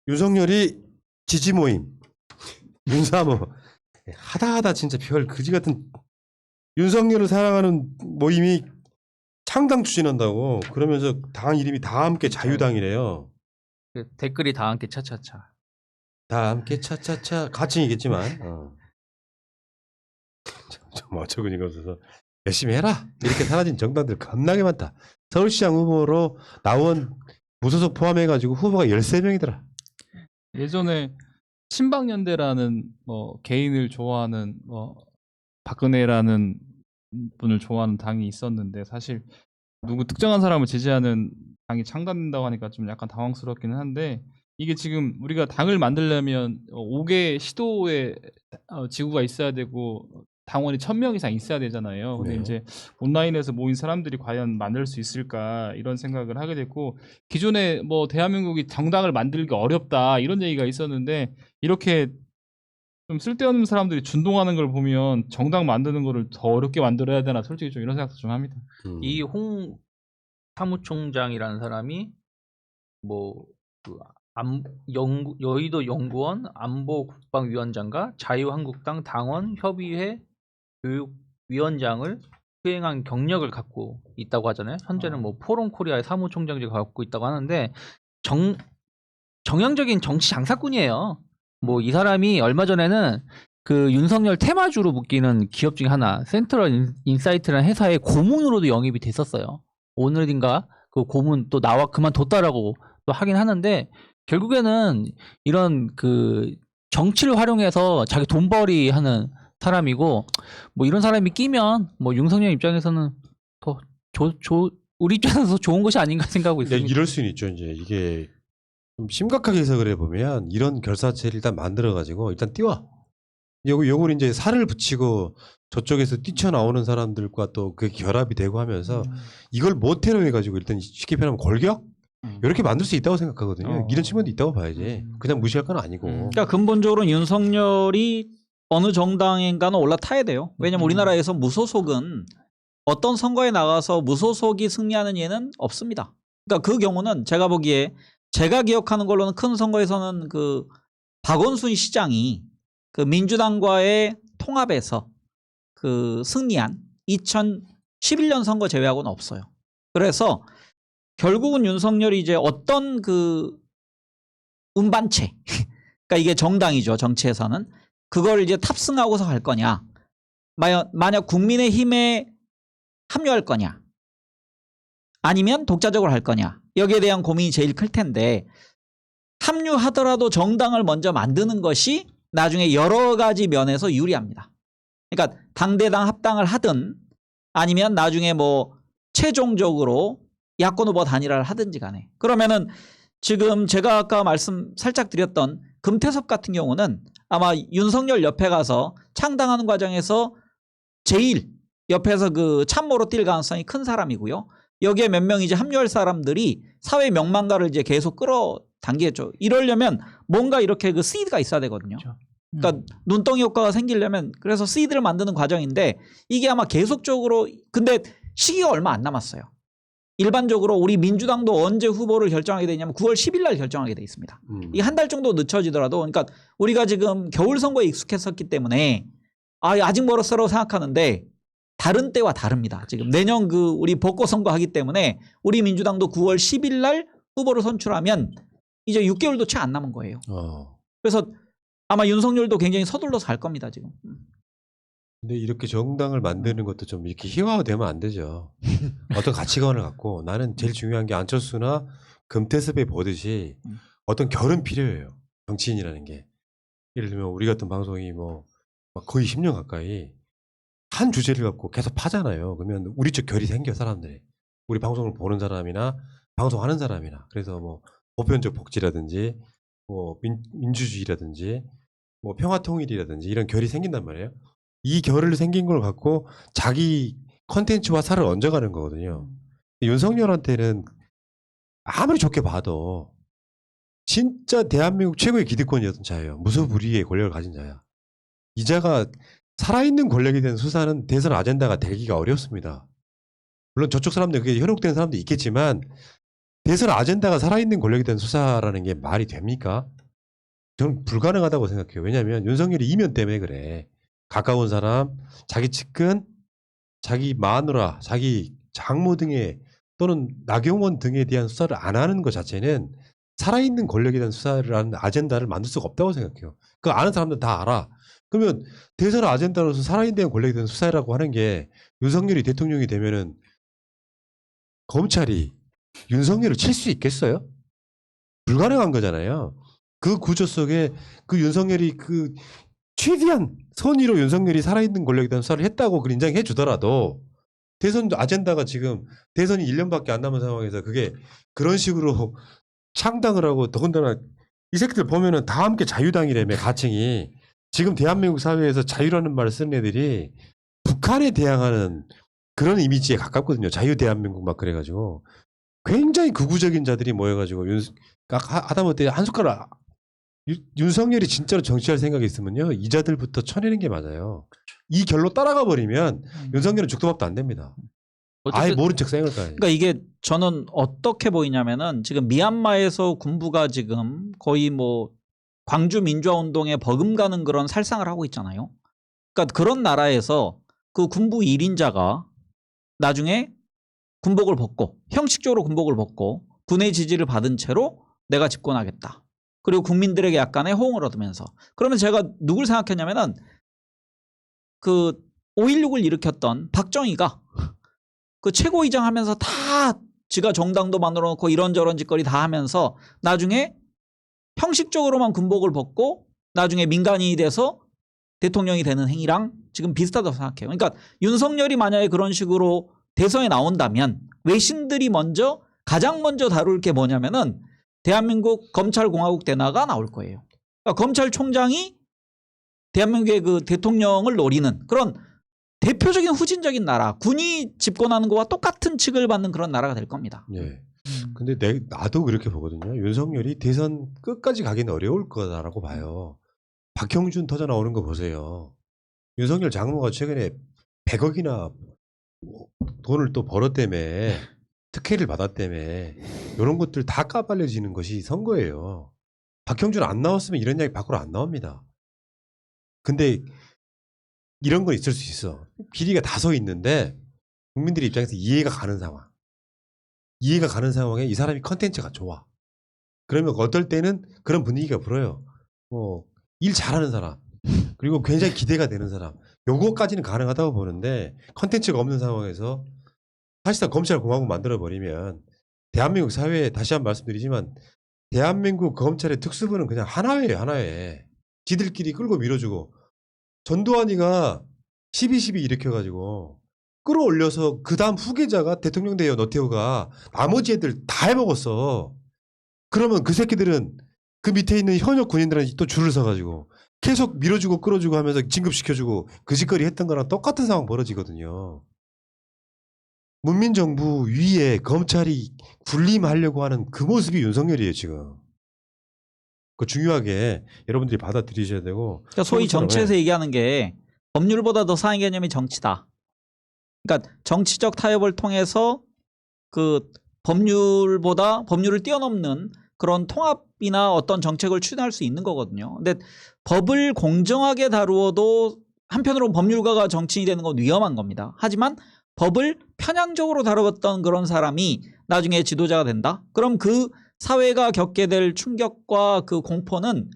윤석열이 지지 모임, 윤사모 하다 진짜 별 그지 같은 윤석열을 사랑하는 모임이 창당 추진한다고 그러면서 당 이름이 다 함께 자유당이래요. 그 댓글이 다 함께 차차차. 다 함께 차차차 가칭이겠지만 좀 어처구니가 없어서 열심히 해라 이렇게 사라진 정당들 겁나게 많다. 서울시장 후보로 나온 무소속 포함해가지고 후보가 13명이더라. 예전에 신방연대라는 뭐 개인을 좋아하는 뭐 박근혜라는 분을 좋아하는 당이 있었는데 사실 누구 특정한 사람을 지지하는 당이 창단된다고 하니까 좀 약간 당황스럽기는 한데 이게 지금 우리가 당을 만들려면 5개 시도의 지구가 있어야 되고 당원이 1000명 이상 있어야 되잖아요. 근데 네. 이제 온라인에서 모인 사람들이 과연 만들 수 있을까 이런 생각을 하게 됐고 기존에 뭐 대한민국이 정당을 만들기 어렵다 이런 얘기가 있었는데 이렇게 좀 쓸데없는 사람들이 준동하는 걸 보면 정당 만드는 거를 더 어렵게 만들어야 되나 솔직히 좀 이런 생각도 좀 합니다. 이 홍 사무총장이라는 사람이 뭐 그 여의도 연구원 안보국방위원장과 자유한국당 당원 협의회 교육위원장을 수행한 경력을 갖고 있다고 하잖아요. 현재는 뭐 포럼코리아의 사무총장직을 갖고 있다고 하는데 정형적인 정치 장사꾼이에요. 뭐 이 사람이 얼마 전에는 그 윤석열 테마주로 묶이는 기업 중에 하나 센트럴 인사이트라는 회사의 고문으로도 영입이 됐었어요. 오늘인가 그 고문 또 나와 그만뒀다라고 또 하긴 하는데 결국에는 이런 그 정치를 활용해서 자기 돈벌이 하는 사람이고 뭐 이런 사람이 끼면 뭐 윤석열 입장에서는 더 우리 입장에서 좋은 것이 아닌가 생각하고 있습니다. 이럴 수는 있죠. 이제 이게 좀 심각하게 해석을 해보면 이런 결사체를 일단 만들어가지고 일단 띄워. 요걸 이제 살을 붙이고 저쪽에서 뛰쳐나오는 사람들과 또 그 결합이 되고 하면서 이걸 모태로 해가지고 일단 쉽게 표현하면 골격? 이렇게 만들 수 있다고 생각하거든요. 이런 측면도 있다고 봐야지. 그냥 무시할 건 아니고. 그러니까 근본적으로 윤석열이 어느 정당인가는 올라타야 돼요. 왜냐면 우리나라에서 무소속은 어떤 선거에 나가서 무소속이 승리하는 예는 없습니다. 그러니까 그 경우는 제가 보기에 제가 기억하는 걸로는 큰 선거에서는 그 박원순 시장이 그 민주당과의 통합에서 그 승리한 2011년 선거 제외하고는 없어요. 그래서 결국은 윤석열이 이제 어떤 그 운반체, 그러니까 이게 정당이죠. 정치에서는. 그걸 이제 탑승하고서 갈 거냐. 만약 국민의힘에 합류할 거냐. 아니면 독자적으로 할 거냐. 여기에 대한 고민이 제일 클 텐데 합류하더라도 정당을 먼저 만드는 것이 나중에 여러 가지 면에서 유리합니다. 그러니까 당대당 합당을 하든 아니면 나중에 뭐 최종적으로 야권 후보 단일화를 하든지 간에 그러면은 지금 제가 아까 말씀 살짝 드렸던 금태섭 같은 경우는 아마 윤석열 옆에 가서 창당하는 과정에서 제일 옆에서 그 참모로 뛸 가능성이 큰 사람이고요. 여기에 몇 명 이제 합류할 사람들이 사회 명망가를 이제 계속 끌어당기겠죠. 이러려면 뭔가 이렇게 그 시드가 있어야 되거든요. 그러니까 눈덩이 효과가 생기려면 그래서 시드를 만드는 과정인데 이게 아마 계속적으로 근데 시기가 얼마 안 남았어요. 일반적으로 우리 민주당도 언제 후보를 결정하게 되냐면 9월 10일 날 결정하게 돼 있습니다. 이게 한 달 정도 늦춰지더라도 그러니까 우리가 지금 겨울 선거에 익숙했었기 때문에 아직 멀었어라고 생각하는데 다른 때와 다릅니다. 지금 내년 그 우리 벚꽃 선거 하기 때문에 우리 민주당도 9월 10일 날 후보를 선출하면 이제 6개월도 채 안 남은 거예요. 그래서 아마 윤석열도 굉장히 서둘러서 갈 겁니다, 지금. 근데 이렇게 정당을 만드는 것도 좀 이렇게 희화화되면 안 되죠. 어떤 가치관을 갖고 나는 제일 중요한 게 안철수나 금태섭에 보듯이 어떤 결은 필요해요. 정치인이라는 게. 예를 들면 우리 같은 방송이 뭐 거의 10년 가까이 한 주제를 갖고 계속 파잖아요. 그러면 우리 쪽 결이 생겨 사람들이. 우리 방송을 보는 사람이나 방송하는 사람이나. 그래서 뭐 보편적 복지라든지 뭐 민주주의라든지 뭐 평화통일이라든지 이런 결이 생긴단 말이에요. 이 결을 생긴 걸 갖고 자기 컨텐츠와 살을 얹어가는 거거든요. 윤석열한테는 아무리 좋게 봐도 진짜 대한민국 최고의 기득권이었던 자예요. 무소불위의 권력을 가진 자야. 이 자가 살아있는 권력에 대한 수사는 대선 아젠다가 되기가 어렵습니다. 물론 저쪽 사람들 그게 현혹된 사람도 있겠지만 대선 아젠다가 살아있는 권력에 대한 수사라는 게 말이 됩니까? 저는 불가능하다고 생각해요. 왜냐하면 윤석열이 이면 때문에 그래. 가까운 사람, 자기 측근, 자기 마누라, 자기 장모 등의 또는 나경원 등에 대한 수사를 안 하는 것 자체는 살아있는 권력에 대한 수사를 하는 아젠다를 만들 수가 없다고 생각해요. 그거 아는 사람들 다 알아. 그러면 대선 아젠다로서 살아있는 권력에 대한 수사라고 하는 게 윤석열이 대통령이 되면은 검찰이 윤석열을 칠 수 있겠어요? 불가능한 거잖아요. 그 구조 속에 그 윤석열이 그 최대한 선의로 윤석열이 살아있는 권력에 대한 수사를 했다고 그걸 인정해 주더라도 대선 아젠다가 지금 대선이 1년밖에 안 남은 상황에서 그게 그런 식으로 창당을 하고 더군다나 이 새끼들 보면은 다 함께 자유당이라며 가칭이 지금 대한민국 사회에서 자유라는 말을 쓰는 애들이 북한에 대항하는 그런 이미지에 가깝거든요. 자유 대한민국 막 그래가지고 굉장히 극우적인 자들이 모여가지고 하다못해 한 숟가락 윤석열이 진짜로 정치할 생각이 있으면요 이 자들부터 쳐내는 게 맞아요. 이 결로 따라가 버리면 윤석열은 죽도 밥도 안 됩니다. 아예 모른 척 생각을 가야지. 그러니까 이게 저는 어떻게 보이냐면은 지금 미얀마에서 군부가 지금 거의 뭐 광주 민주화 운동에 버금가는 그런 살상을 하고 있잖아요. 그러니까 그런 나라에서 그 군부 1인자가 나중에 군복을 벗고 형식적으로 군복을 벗고 군의 지지를 받은 채로 내가 집권하겠다. 그리고 국민들에게 약간의 호응을 얻으면서 그러면 제가 누굴 생각했냐면은 그 5.16을 일으켰던 박정희가 그 최고위장 하면서 다 지가 정당도 만들어 놓고 이런저런 짓거리 다 하면서 나중에 형식적으로만 군복을 벗고 나중에 민간인이 돼서 대통령이 되는 행위랑 지금 비슷하다고 생각해요. 그러니까 윤석열이 만약에 그런 식으로 대선에 나온다면 외신들이 가장 먼저 다룰 게 뭐냐면은 대한민국 검찰공화국 대나가 나올 거예요. 그러니까 검찰총장이 대한민국의 그 대통령을 노리는 그런 대표적인 후진적인 나라, 군이 집권하는 것과 똑같은 칙을 받는 그런 나라가 될 겁니다. 예. 근데 나도 그렇게 보거든요. 윤석열이 대선 끝까지 가기는 어려울 거다라고 봐요. 박형준 터져 나오는 거 보세요. 윤석열 장모가 최근에 100억이나 돈을 또 벌었다며 특혜를 받았다며 이런 것들 다 까발려지는 것이 선거예요. 박형준 안 나왔으면 이런 이야기 밖으로 안 나옵니다. 근데 이런 건 있을 수 있어. 비리가 다 서 있는데 국민들 입장에서 이해가 가는 상황. 이해가 가는 상황에 이 사람이 컨텐츠가 좋아. 그러면 어떨 때는 그런 분위기가 불어요. 일 잘하는 사람 그리고 굉장히 기대가 되는 사람 요거까지는 가능하다고 보는데 컨텐츠가 없는 상황에서 사실상 검찰공화국 만들어버리면 대한민국 사회에 다시 한번 말씀드리지만 대한민국 검찰의 특수부는 그냥 하나예요. 하나에 지들끼리 끌고 밀어주고 전두환이가 12.12 일으켜가지고 끌어올려서 그 다음 후계자가 대통령 돼요. 노태우가 나머지 애들 다 해먹었어. 그러면 그 새끼들은 그 밑에 있는 현역 군인들한테 또 줄을 서가지고 계속 밀어주고 끌어주고 하면서 진급시켜주고 그 짓거리 했던 거랑 똑같은 상황 벌어지거든요. 문민정부 위에 검찰이 군림하려고 하는 그 모습이 윤석열이에요 지금. 그 중요하게 여러분들이 받아들이셔야 되고. 그러니까 소위 정치에서 얘기하는 게 법률보다 더 상위 개념이 정치다. 그러니까 정치적 타협을 통해서 그 법률을 뛰어넘는 그런 통합이나 어떤 정책을 추진할 수 있는 거거든요. 근데 법을 공정하게 다루어도 한편으로는 법률가가 정치인이 되는 건 위험한 겁니다. 하지만 법을 편향적으로 다루었던 그런 사람이 나중에 지도자가 된다? 그럼 그 사회가 겪게 될 충격과 그 공포는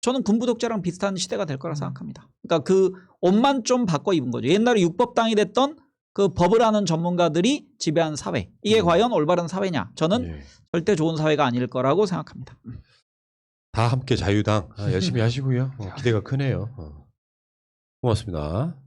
저는 군부 독재랑 비슷한 시대가 될 거라 생각합니다. 그러니까 그 옷만 좀 바꿔 입은 거죠. 옛날에 육법당이 됐던 그 법을 아는 전문가들이 지배한 사회. 이게 과연 올바른 사회냐? 저는 절대 좋은 사회가 아닐 거라고 생각합니다. 다 함께 자유당 열심히 하시고요. 기대가 크네요. 고맙습니다.